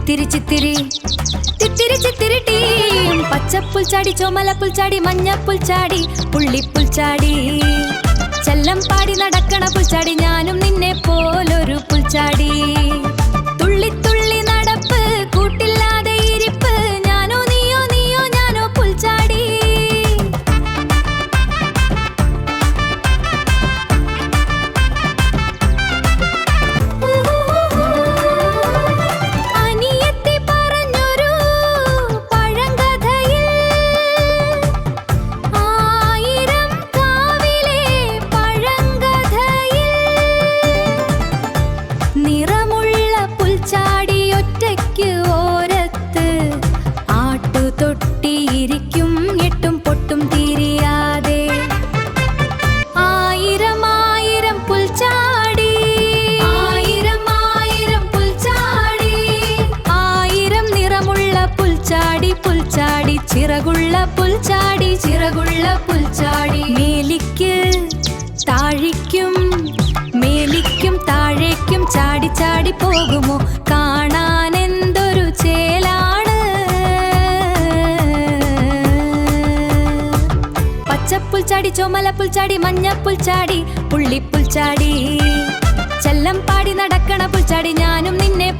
Chithira Chithira Chithira Chithira team പച്ചപ്പുൽച്ചാടി ചുമലപ്പുൽച്ചാടി മഞ്ഞപ്പുൽച്ചാടി പുള്ളിപ്പുൽച്ചാടി ചെല്ലം പാടി നടക്കണ പുൽച്ചാടി ഞാനും നിന്നെ പോലൊരു പുൽച്ചാടി തുള്ളി തുള്ളി നടപ്പ് കൂട്ടില്ലാതെ ഇരിപ്പ് ഞാനോ നീയോ നീയോ ഞാനോ പുൽച്ചാടി ചിറകുള്ള പുൽച്ചാടി ചിറകുള്ള പുൽച്ചാടി മേലിക്ക് താഴിക്കും മേലിക്കും താഴേക്കും ചാടി ചാടി പോകുമോ കാണാൻ എന്തൊരു ചേലാണ് പച്ചപ്പുൽച്ചാടി ചുമലപ്പുൽച്ചാടി മഞ്ഞപ്പുൽച്ചാടി പുള്ളിപ്പുൽച്ചാടി ചെല്ലം പാടി നടക്കണ പുൽച്ചാടി ഞാനും നിന്നെ